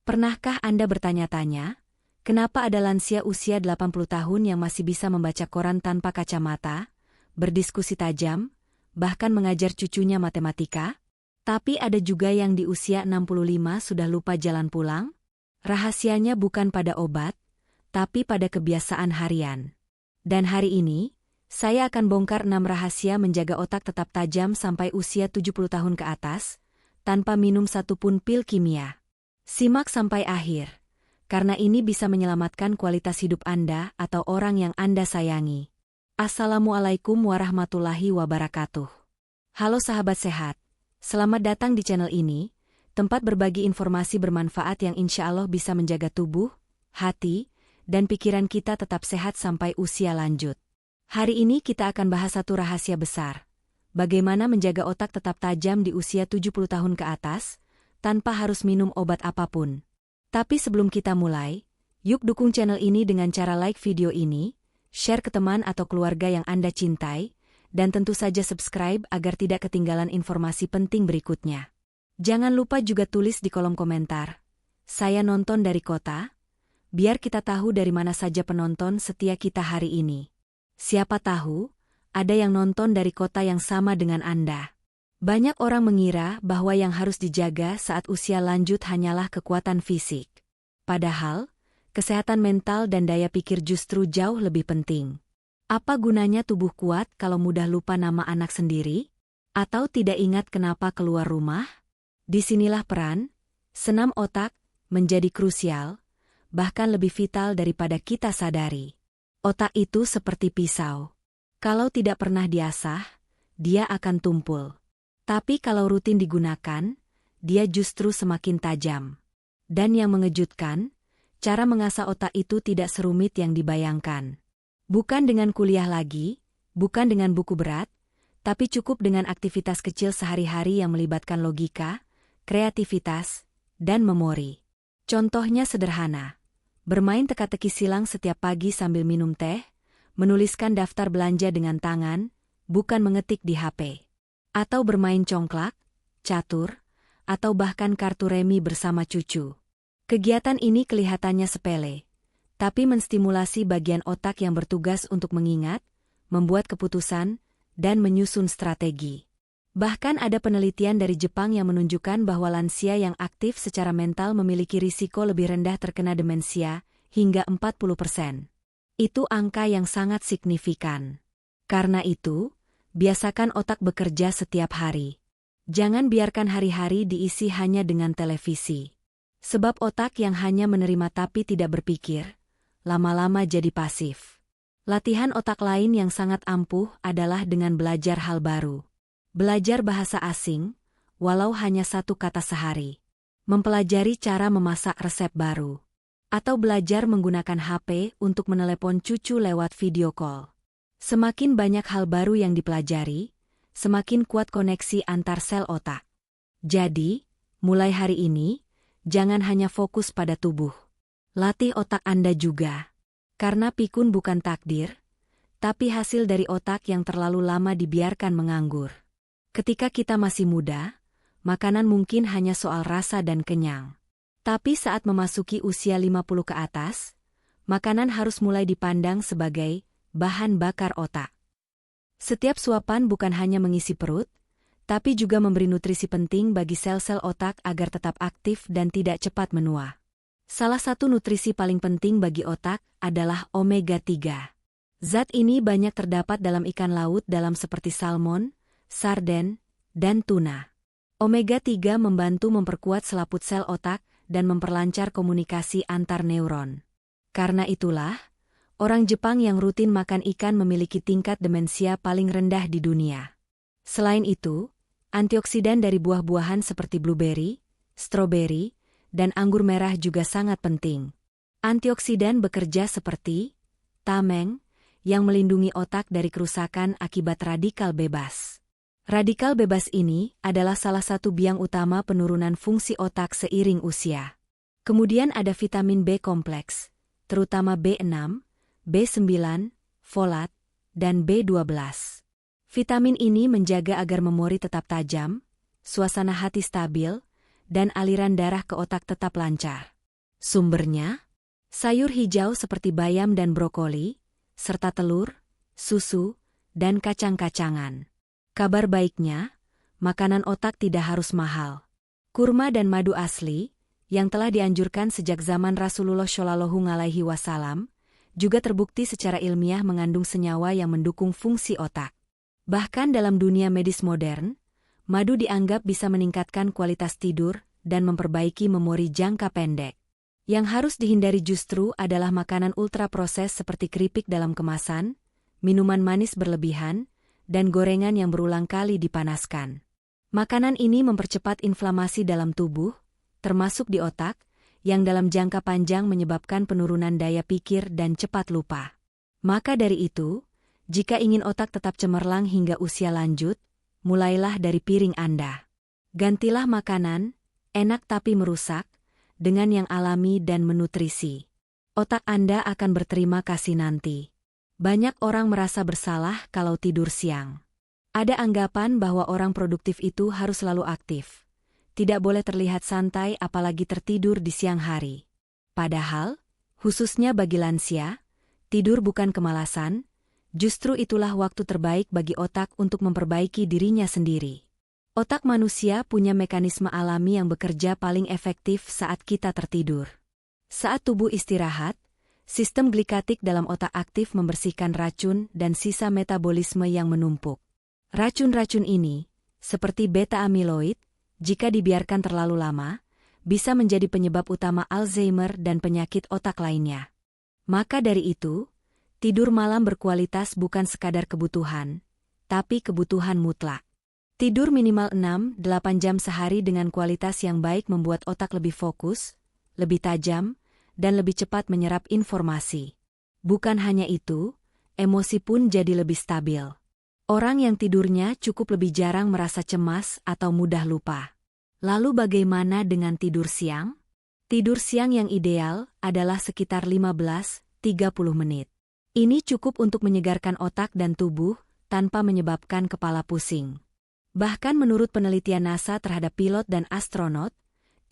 Pernahkah Anda bertanya-tanya, kenapa ada lansia usia 80 tahun yang masih bisa membaca koran tanpa kacamata, berdiskusi tajam, bahkan mengajar cucunya matematika? Tapi ada juga yang di usia 65 sudah lupa jalan pulang? Rahasianya bukan pada obat, tapi pada kebiasaan harian. Dan hari ini, saya akan bongkar 6 rahasia menjaga otak tetap tajam sampai usia 70 tahun ke atas, tanpa minum satupun pil kimia. Simak sampai akhir, karena ini bisa menyelamatkan kualitas hidup Anda atau orang yang Anda sayangi. Assalamualaikum warahmatullahi wabarakatuh. Halo sahabat sehat, selamat datang di channel ini, tempat berbagi informasi bermanfaat yang insya Allah bisa menjaga tubuh, hati, dan pikiran kita tetap sehat sampai usia lanjut. Hari ini kita akan bahas satu rahasia besar. Bagaimana menjaga otak tetap tajam di usia 70 tahun ke atas, tanpa harus minum obat apapun. Tapi sebelum kita mulai, yuk dukung channel ini dengan cara like video ini, share ke teman atau keluarga yang Anda cintai, dan tentu saja subscribe agar tidak ketinggalan informasi penting berikutnya. Jangan lupa juga tulis di kolom komentar, saya nonton dari kota, biar kita tahu dari mana saja penonton setia kita hari ini. Siapa tahu, ada yang nonton dari kota yang sama dengan Anda. Banyak orang mengira bahwa yang harus dijaga saat usia lanjut hanyalah kekuatan fisik. Padahal, kesehatan mental dan daya pikir justru jauh lebih penting. Apa gunanya tubuh kuat kalau mudah lupa nama anak sendiri? Atau tidak ingat kenapa keluar rumah? Disinilah peran senam otak menjadi krusial, bahkan lebih vital daripada kita sadari. Otak itu seperti pisau. Kalau tidak pernah diasah, dia akan tumpul. Tapi kalau rutin digunakan, dia justru semakin tajam. Dan yang mengejutkan, cara mengasah otak itu tidak serumit yang dibayangkan. Bukan dengan kuliah lagi, bukan dengan buku berat, tapi cukup dengan aktivitas kecil sehari-hari yang melibatkan logika, kreativitas, dan memori. Contohnya sederhana. Bermain teka-teki silang setiap pagi sambil minum teh, menuliskan daftar belanja dengan tangan, bukan mengetik di HP. Atau bermain congklak, catur, atau bahkan kartu remi bersama cucu. Kegiatan ini kelihatannya sepele, tapi menstimulasi bagian otak yang bertugas untuk mengingat, membuat keputusan, dan menyusun strategi. Bahkan ada penelitian dari Jepang yang menunjukkan bahwa lansia yang aktif secara mental memiliki risiko lebih rendah terkena demensia, hingga 40%. Itu angka yang sangat signifikan. Karena itu, biasakan otak bekerja setiap hari. Jangan biarkan hari-hari diisi hanya dengan televisi. Sebab otak yang hanya menerima tapi tidak berpikir, lama-lama jadi pasif. Latihan otak lain yang sangat ampuh adalah dengan belajar hal baru. Belajar bahasa asing, walau hanya satu kata sehari. Mempelajari cara memasak resep baru. Atau belajar menggunakan HP untuk menelepon cucu lewat video call. Semakin banyak hal baru yang dipelajari, semakin kuat koneksi antar sel otak. Jadi, mulai hari ini, jangan hanya fokus pada tubuh. Latih otak Anda juga. Karena pikun bukan takdir, tapi hasil dari otak yang terlalu lama dibiarkan menganggur. Ketika kita masih muda, makanan mungkin hanya soal rasa dan kenyang. Tapi saat memasuki usia 50 ke atas, makanan harus mulai dipandang sebagai bahan bakar otak. Setiap suapan bukan hanya mengisi perut, tapi juga memberi nutrisi penting bagi sel-sel otak agar tetap aktif dan tidak cepat menua. Salah satu nutrisi paling penting bagi otak adalah omega 3. Zat ini banyak terdapat dalam ikan laut dalam seperti salmon, sarden, dan tuna. Omega 3 membantu memperkuat selaput sel otak dan memperlancar komunikasi antar neuron. Karena itulah, orang Jepang yang rutin makan ikan memiliki tingkat demensia paling rendah di dunia. Selain itu, antioksidan dari buah-buahan seperti blueberry, stroberi, dan anggur merah juga sangat penting. Antioksidan bekerja seperti tameng, yang melindungi otak dari kerusakan akibat radikal bebas. Radikal bebas ini adalah salah satu biang utama penurunan fungsi otak seiring usia. Kemudian ada vitamin B kompleks, terutama B6, B9, folat, dan B12. Vitamin ini menjaga agar memori tetap tajam, suasana hati stabil, dan aliran darah ke otak tetap lancar. Sumbernya? Sayur hijau seperti bayam dan brokoli, serta telur, susu, dan kacang-kacangan. Kabar baiknya, makanan otak tidak harus mahal. Kurma dan madu asli, yang telah dianjurkan sejak zaman Rasulullah Shallallahu Alaihi Wasallam, juga terbukti secara ilmiah mengandung senyawa yang mendukung fungsi otak. Bahkan dalam dunia medis modern, madu dianggap bisa meningkatkan kualitas tidur dan memperbaiki memori jangka pendek. Yang harus dihindari justru adalah makanan ultraproses seperti keripik dalam kemasan, minuman manis berlebihan, dan gorengan yang berulang kali dipanaskan. Makanan ini mempercepat inflamasi dalam tubuh, termasuk di otak, yang dalam jangka panjang menyebabkan penurunan daya pikir dan cepat lupa. Maka dari itu, jika ingin otak tetap cemerlang hingga usia lanjut, mulailah dari piring Anda. Gantilah makanan, enak tapi merusak, dengan yang alami dan menutrisi. Otak Anda akan berterima kasih nanti. Banyak orang merasa bersalah kalau tidur siang. Ada anggapan bahwa orang produktif itu harus selalu aktif. Tidak boleh terlihat santai apalagi tertidur di siang hari. Padahal, khususnya bagi lansia, tidur bukan kemalasan, justru itulah waktu terbaik bagi otak untuk memperbaiki dirinya sendiri. Otak manusia punya mekanisme alami yang bekerja paling efektif saat kita tertidur. Saat tubuh istirahat, sistem glikatik dalam otak aktif membersihkan racun dan sisa metabolisme yang menumpuk. Racun-racun ini, seperti beta-amiloid, jika dibiarkan terlalu lama, bisa menjadi penyebab utama Alzheimer dan penyakit otak lainnya. Maka dari itu, tidur malam berkualitas bukan sekadar kebutuhan, tapi kebutuhan mutlak. Tidur minimal 6-8 jam sehari dengan kualitas yang baik membuat otak lebih fokus, lebih tajam, dan lebih cepat menyerap informasi. Bukan hanya itu, emosi pun jadi lebih stabil. Orang yang tidurnya cukup lebih jarang merasa cemas atau mudah lupa. Lalu bagaimana dengan tidur siang? Tidur siang yang ideal adalah sekitar 15-30 menit. Ini cukup untuk menyegarkan otak dan tubuh tanpa menyebabkan kepala pusing. Bahkan menurut penelitian NASA terhadap pilot dan astronot,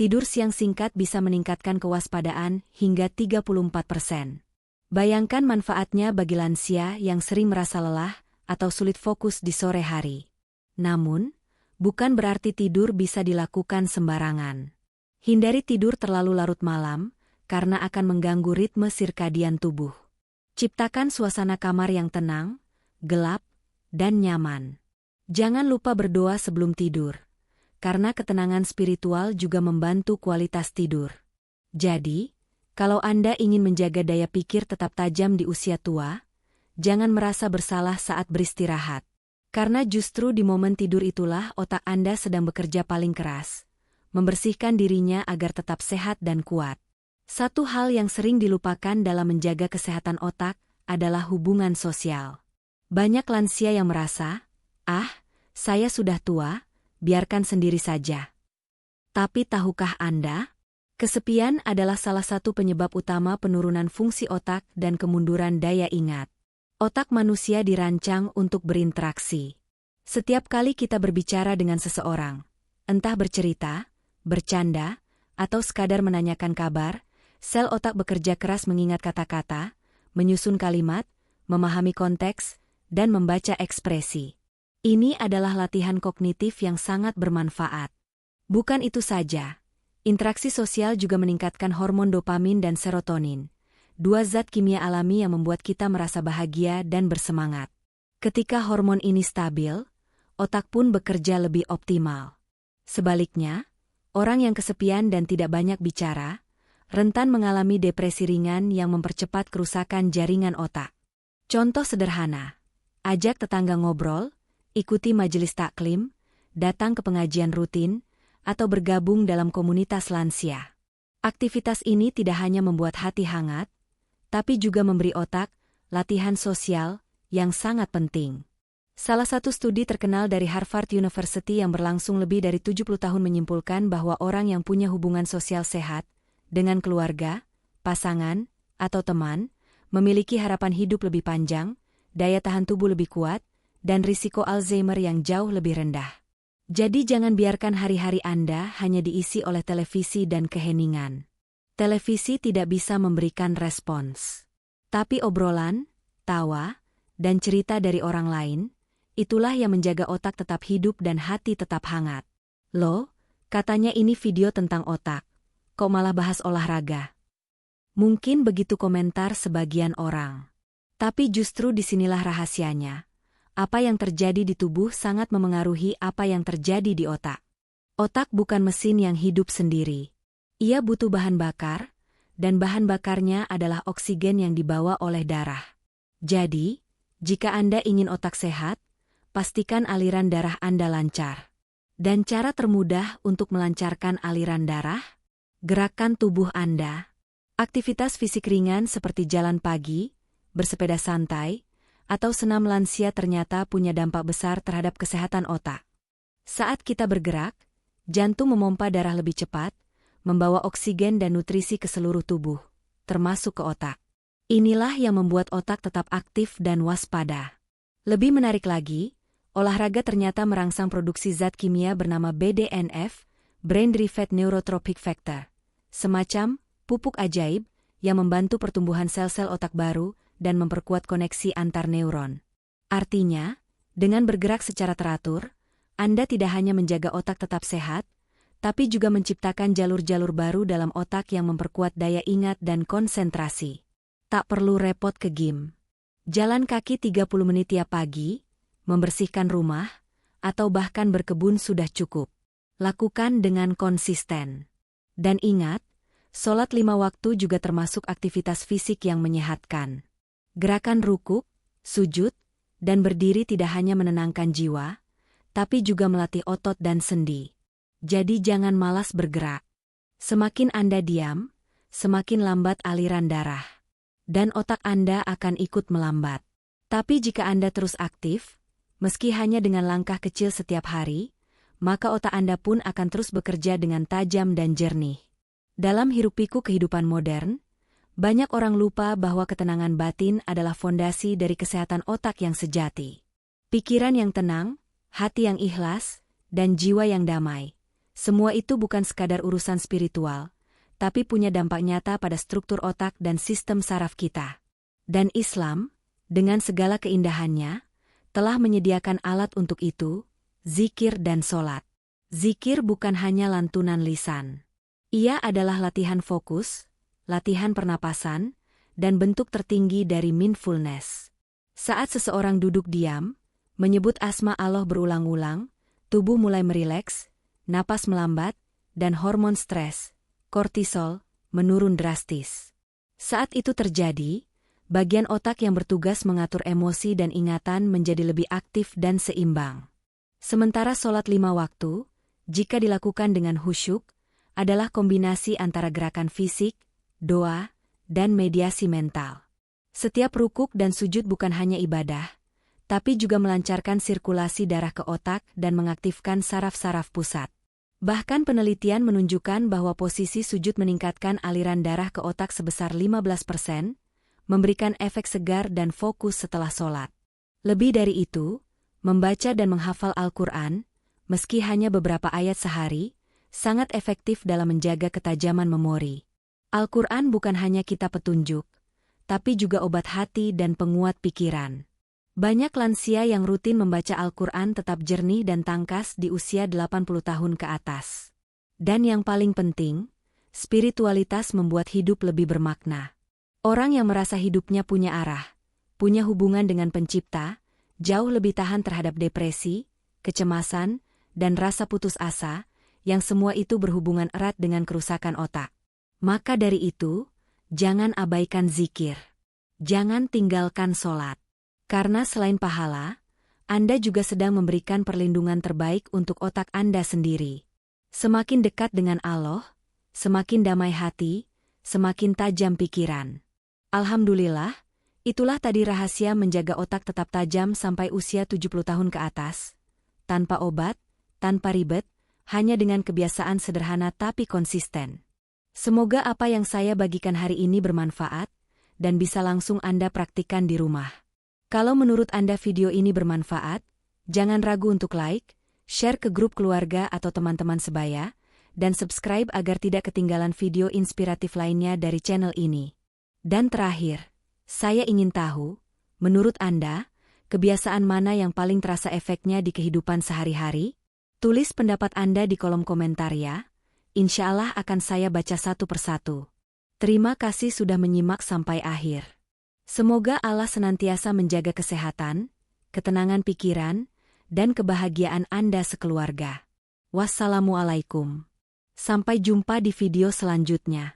tidur siang singkat bisa meningkatkan kewaspadaan hingga 34%. Bayangkan manfaatnya bagi lansia yang sering merasa lelah atau sulit fokus di sore hari. Namun, bukan berarti tidur bisa dilakukan sembarangan. Hindari tidur terlalu larut malam, karena akan mengganggu ritme sirkadian tubuh. Ciptakan suasana kamar yang tenang, gelap, dan nyaman. Jangan lupa berdoa sebelum tidur, karena ketenangan spiritual juga membantu kualitas tidur. Jadi, kalau Anda ingin menjaga daya pikir tetap tajam di usia tua, jangan merasa bersalah saat beristirahat. Karena justru di momen tidur itulah otak Anda sedang bekerja paling keras, membersihkan dirinya agar tetap sehat dan kuat. Satu hal yang sering dilupakan dalam menjaga kesehatan otak adalah hubungan sosial. Banyak lansia yang merasa, saya sudah tua, biarkan sendiri saja. Tapi tahukah Anda? Kesepian adalah salah satu penyebab utama penurunan fungsi otak dan kemunduran daya ingat. Otak manusia dirancang untuk berinteraksi. Setiap kali kita berbicara dengan seseorang, entah bercerita, bercanda, atau sekadar menanyakan kabar, sel otak bekerja keras mengingat kata-kata, menyusun kalimat, memahami konteks, dan membaca ekspresi. Ini adalah latihan kognitif yang sangat bermanfaat. Bukan itu saja, interaksi sosial juga meningkatkan hormon dopamin dan serotonin. Dua zat kimia alami yang membuat kita merasa bahagia dan bersemangat. Ketika hormon ini stabil, otak pun bekerja lebih optimal. Sebaliknya, orang yang kesepian dan tidak banyak bicara, rentan mengalami depresi ringan yang mempercepat kerusakan jaringan otak. Contoh sederhana, ajak tetangga ngobrol, ikuti majelis taklim, datang ke pengajian rutin, atau bergabung dalam komunitas lansia. Aktivitas ini tidak hanya membuat hati hangat, tapi juga memberi otak latihan sosial yang sangat penting. Salah satu studi terkenal dari Harvard University yang berlangsung lebih dari 70 tahun menyimpulkan bahwa orang yang punya hubungan sosial sehat dengan keluarga, pasangan, atau teman, memiliki harapan hidup lebih panjang, daya tahan tubuh lebih kuat, dan risiko Alzheimer yang jauh lebih rendah. Jadi jangan biarkan hari-hari Anda hanya diisi oleh televisi dan keheningan. Televisi tidak bisa memberikan respons. Tapi obrolan, tawa, dan cerita dari orang lain, itulah yang menjaga otak tetap hidup dan hati tetap hangat. Loh, katanya ini video tentang otak. Kok malah bahas olahraga? Mungkin begitu komentar sebagian orang. Tapi justru disinilah rahasianya. Apa yang terjadi di tubuh sangat memengaruhi apa yang terjadi di otak. Otak bukan mesin yang hidup sendiri. Ia butuh bahan bakar, dan bahan bakarnya adalah oksigen yang dibawa oleh darah. Jadi, jika Anda ingin otak sehat, pastikan aliran darah Anda lancar. Dan cara termudah untuk melancarkan aliran darah? Gerakan tubuh Anda. Aktivitas fisik ringan seperti jalan pagi, bersepeda santai, atau senam lansia ternyata punya dampak besar terhadap kesehatan otak. Saat kita bergerak, jantung memompa darah lebih cepat, membawa oksigen dan nutrisi ke seluruh tubuh, termasuk ke otak. Inilah yang membuat otak tetap aktif dan waspada. Lebih menarik lagi, olahraga ternyata merangsang produksi zat kimia bernama BDNF, Brain Derived Neurotrophic Factor, semacam pupuk ajaib yang membantu pertumbuhan sel-sel otak baru dan memperkuat koneksi antar neuron. Artinya, dengan bergerak secara teratur, Anda tidak hanya menjaga otak tetap sehat, tapi juga menciptakan jalur-jalur baru dalam otak yang memperkuat daya ingat dan konsentrasi. Tak perlu repot ke gym. Jalan kaki 30 menit tiap pagi, membersihkan rumah, atau bahkan berkebun sudah cukup. Lakukan dengan konsisten. Dan ingat, sholat 5 waktu juga termasuk aktivitas fisik yang menyehatkan. Gerakan rukuk, sujud, dan berdiri tidak hanya menenangkan jiwa, tapi juga melatih otot dan sendi. Jadi jangan malas bergerak. Semakin Anda diam, semakin lambat aliran darah. Dan otak Anda akan ikut melambat. Tapi jika Anda terus aktif, meski hanya dengan langkah kecil setiap hari, maka otak Anda pun akan terus bekerja dengan tajam dan jernih. Dalam hiruk-pikuk kehidupan modern, banyak orang lupa bahwa ketenangan batin adalah fondasi dari kesehatan otak yang sejati. Pikiran yang tenang, hati yang ikhlas, dan jiwa yang damai. Semua itu bukan sekadar urusan spiritual, tapi punya dampak nyata pada struktur otak dan sistem saraf kita. Dan Islam, dengan segala keindahannya, telah menyediakan alat untuk itu, zikir dan sholat. Zikir bukan hanya lantunan lisan. Ia adalah latihan fokus, latihan pernapasan, dan bentuk tertinggi dari mindfulness. Saat seseorang duduk diam, menyebut asma Allah berulang-ulang, tubuh mulai merileks, napas melambat, dan hormon stres, kortisol, menurun drastis. Saat itu terjadi, bagian otak yang bertugas mengatur emosi dan ingatan menjadi lebih aktif dan seimbang. Sementara sholat 5 waktu, jika dilakukan dengan khusyuk, adalah kombinasi antara gerakan fisik, doa, dan mediasi mental. Setiap rukuk dan sujud bukan hanya ibadah, tapi juga melancarkan sirkulasi darah ke otak dan mengaktifkan saraf-saraf pusat. Bahkan penelitian menunjukkan bahwa posisi sujud meningkatkan aliran darah ke otak sebesar 15%, memberikan efek segar dan fokus setelah sholat. Lebih dari itu, membaca dan menghafal Al-Quran, meski hanya beberapa ayat sehari, sangat efektif dalam menjaga ketajaman memori. Al-Quran bukan hanya kitab petunjuk, tapi juga obat hati dan penguat pikiran. Banyak lansia yang rutin membaca Al-Quran tetap jernih dan tangkas di usia 80 tahun ke atas. Dan yang paling penting, spiritualitas membuat hidup lebih bermakna. Orang yang merasa hidupnya punya arah, punya hubungan dengan Pencipta, jauh lebih tahan terhadap depresi, kecemasan, dan rasa putus asa, yang semua itu berhubungan erat dengan kerusakan otak. Maka dari itu, jangan abaikan zikir. Jangan tinggalkan sholat. Karena selain pahala, Anda juga sedang memberikan perlindungan terbaik untuk otak Anda sendiri. Semakin dekat dengan Allah, semakin damai hati, semakin tajam pikiran. Alhamdulillah, itulah tadi rahasia menjaga otak tetap tajam sampai usia 70 tahun ke atas. Tanpa obat, tanpa ribet, hanya dengan kebiasaan sederhana tapi konsisten. Semoga apa yang saya bagikan hari ini bermanfaat, dan bisa langsung Anda praktikkan di rumah. Kalau menurut Anda video ini bermanfaat, jangan ragu untuk like, share ke grup keluarga atau teman-teman sebaya, dan subscribe agar tidak ketinggalan video inspiratif lainnya dari channel ini. Dan terakhir, saya ingin tahu, menurut Anda, kebiasaan mana yang paling terasa efeknya di kehidupan sehari-hari? Tulis pendapat Anda di kolom komentar ya. Insya Allah akan saya baca satu persatu. Terima kasih sudah menyimak sampai akhir. Semoga Allah senantiasa menjaga kesehatan, ketenangan pikiran, dan kebahagiaan Anda sekeluarga. Wassalamualaikum. Sampai jumpa di video selanjutnya.